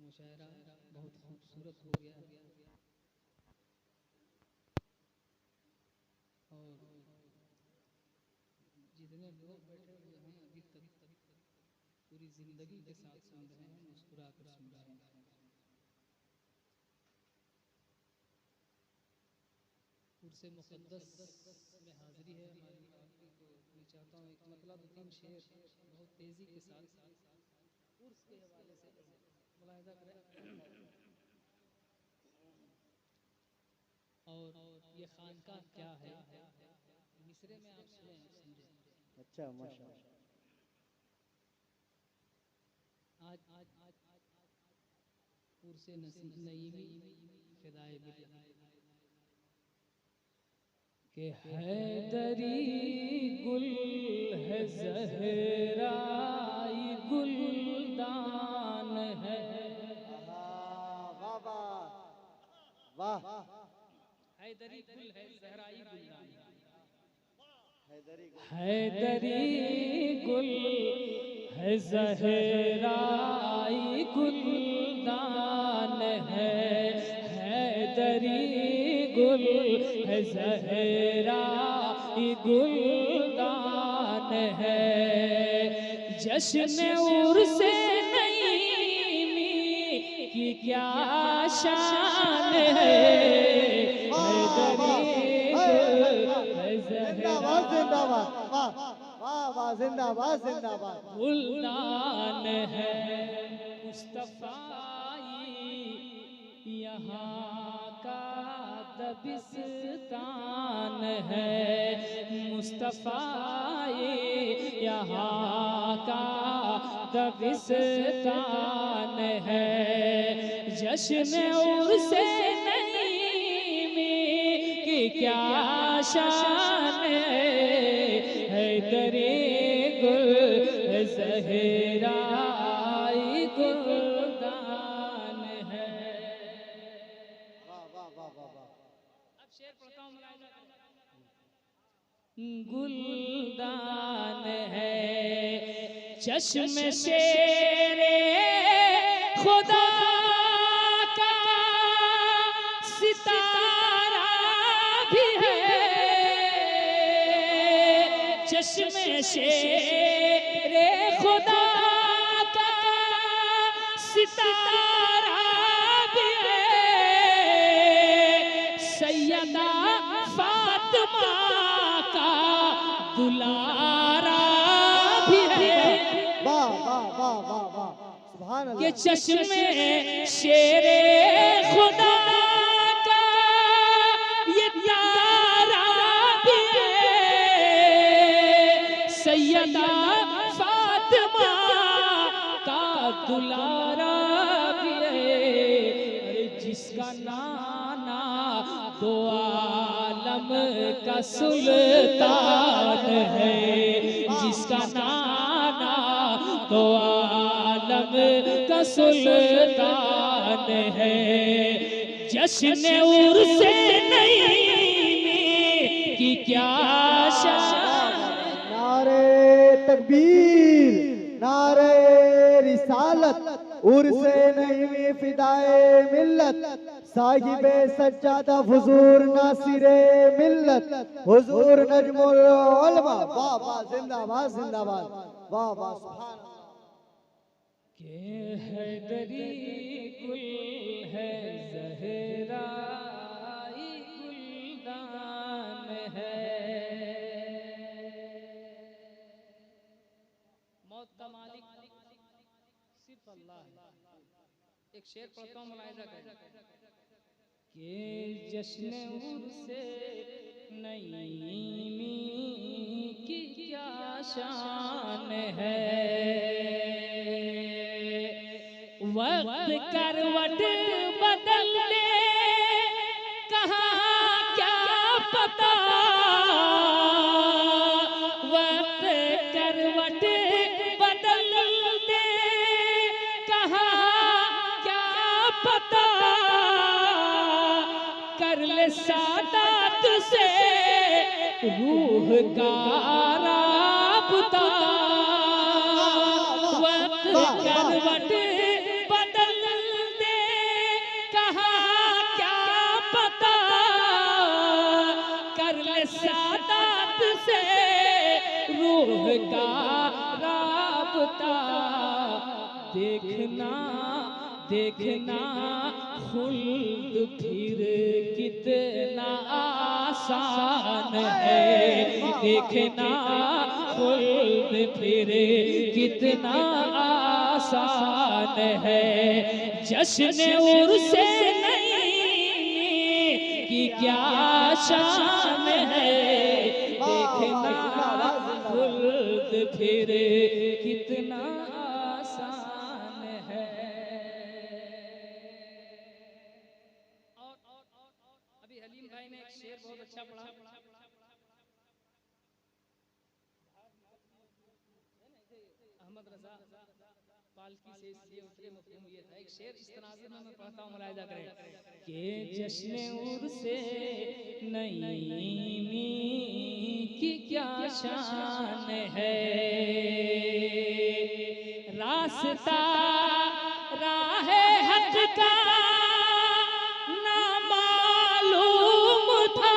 मुशायरा बहुत खूबसूरत हो गया और जितने लोग बैठे हुए हैं अभी तक पूरी जिंदगी के साथ सुन रहे हैं, मुस्कुरा कर सुन रहे हैं। उर्से मुक़द्दस में हाजिरी है हमारी आपकी, तो मैं चाहता हूँ एक मतलब 2-3 शेर बहुत तेज़ी के साथ उर्स के हवाले से मुलाहिज़ा करें और ये खानका क्या है मिसरे में आप सुने समझे। अच्छा माशाअल्लाह। आज उर्से नईमी फिदाए के हैदरी गुल है ज़हराई गुलदान है। वाह वाह वाह। हैदरी गुल है ज़हराई गुलदान, हैदरी गुल है ज़हराई गुलदान है। हैदरी गुल है ज़हराई गुलदान है। जश्न उर्से नईमी की क्या शान है। जिंदाबाद जिंदाबाद वाह वाह वाह जिंदाबाद जिंदाबाद। गुलदान है मुस्तफ़ाई यहाँ का दबिस्तान है। मुस्तफ़ाई यहाँ का दबिस्तान है। जश्न उर्से नईमी की क्या शान है। हैदरी गुल ज़हराई गुलदान है। वाह वाह वाह वाह वाह। अब शेर पढ़ता हूँ मुलाहिज़ा करें। गुलदान है चश्म शेरे खुदा का सितारा भी है। चश्म शेरे खुदा का सितारा भी है। सैयदा फातिमा का दुलारा भी है। वाह वाह वाह वाह वाह सुभान अल्लाह। ये चश्मे शेरे खुदा का ये तारा भी है। सैयदा फातिमा का दुलारा भी है। अरे जिसका नाना दो आलम का सुल्तान है। जिसका नाना तो आलम का सुल्तान है। जश्न उर्से नईमी की क्या शान। नारे तकबीर नारे रिसालत उर्से नईमी फिदाए मिल्लत साहिबे सज्जादा हुजूर नासिरे मिल्लत हुजूर नजमुल उलमा। वाह वाह जिंदाबाद जिंदाबाद वाह वाह सुभान अल्लाह। के हैदरी गुल है ज़हराई गुलदान है। मौत का मालिक सिर्फ अल्लाह है। एक शेर पढ़ता हूँ मुलाहिज़ा करें के जश्न उर्से नईमी की क्या शान है। वक्त करवट बदल दे कहाँ क्या पता। वक्त करवट बदल दे कहाँ क्या पता। कर ले सादात से रूह का राबता, वक्त करवट बदल दे कहाँ क्या पता, कर ले सादात से रूह का राबता, देखना देखना खुल्द फिर कितना आसान है, देखना खुल्द फिर कितना आसान है। जश्न उर्से नहीं कि क्या शान है, देखना खुल्द फिर कितना आसान है। और अभी हलीम भाई ने एक शेर बहुत अच्छा पढ़ा, अहमद रजा पालकी से इसलिए उतरे मफहूम ये था। एक शेर इस तनाज़ुर में मैं पढ़ता हूँ, मुलाहिज़ा करें कि जश्न उर्से नईमी की क्या शान है, रास्ता राहे हक का ना मालूम था,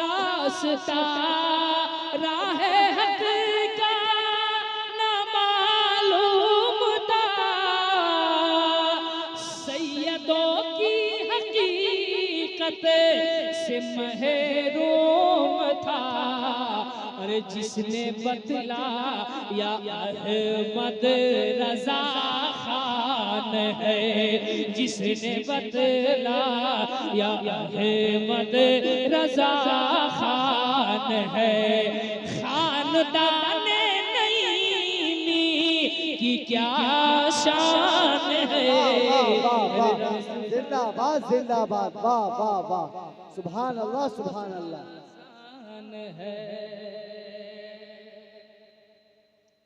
रास्ता राहे हक का ना मालूम था, सैयदों की हकीकत से महरूम था, अरे जिसने बतला या अहमद रजा खान है, जिसने बतला या अहमद रजा खान है, खानदान नईमी की क्या शान है। जिंदाबाद जिंदाबाद, वाह वाह वाह, सुभान अल्लाह सुभान अल्लाह। है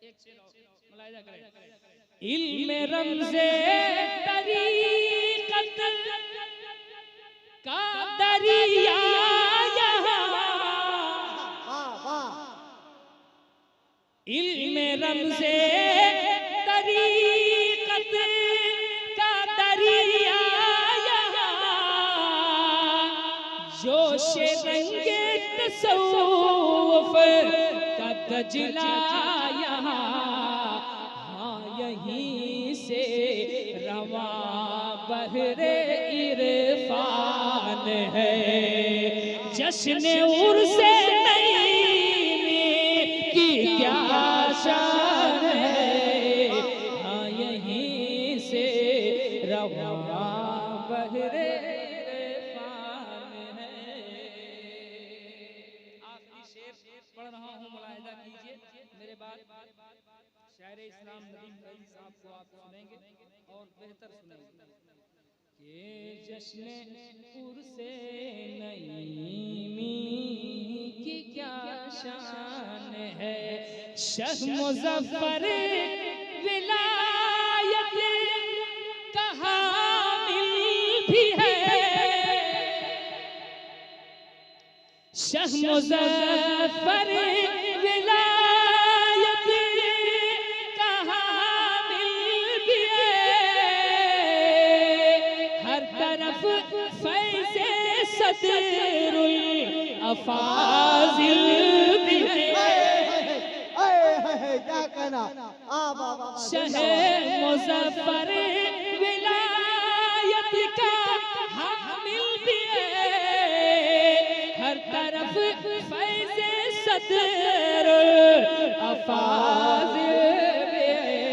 एक शेर मुलाहिज़ा करें, इल्म रमज़े तरीक़त का दरिया यहाँ, इल्म रमज़े तरीक़त का दरिया यहाँ, जोश रंगे तसव्वुफ़ का दजला यहाँ, हाँ यहीं से रवा बहरे इरफान है, जश्न उर्से नईमी की क्या शान है, हाँ यहीं से रवा बहरे पढ़ रहा हूँ, मुलाहिज़ा कीजिए मेरे बाद शायर इस्लाम नदीम रईस साहब को आप सुनेंगे और बेहतर सुनेंगे कि जश्न उर्से नईमी की क्या शान है, शह मुज़फ़्फ़र विलायत का हामिल भी है, शह मुज़फ़्फ़र विलायत का हामिल भी है, हर तरफ फैज़े सदरुल अफ़ाज़िल भी है, क्या कहना, शह मुज़फ़्फ़र विलायत का हामिल भी है, हर तरफ फैज़े सदर अफ़ाज़िल भी है,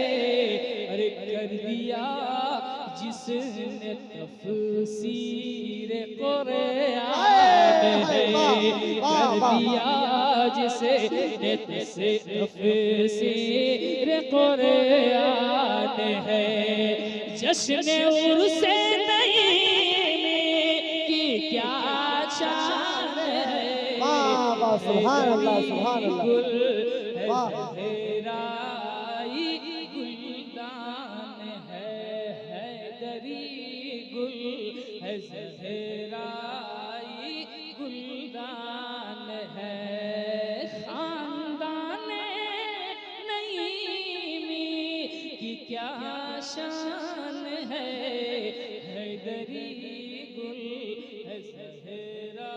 अरे कर दिया जिसने तफ़सीर कुरान है, कर दिया जिसने तफ़सीर कुरान है, जश्न उर्से नईमी की क्या शान है, सुभान अल्लाह सुभान अल्लाह, हैराई गुलदान है, हैदरी गुल है ज़हराई गुलदान है खानदान नईमी की क्या शान है हैदरी गुल है ज़हरा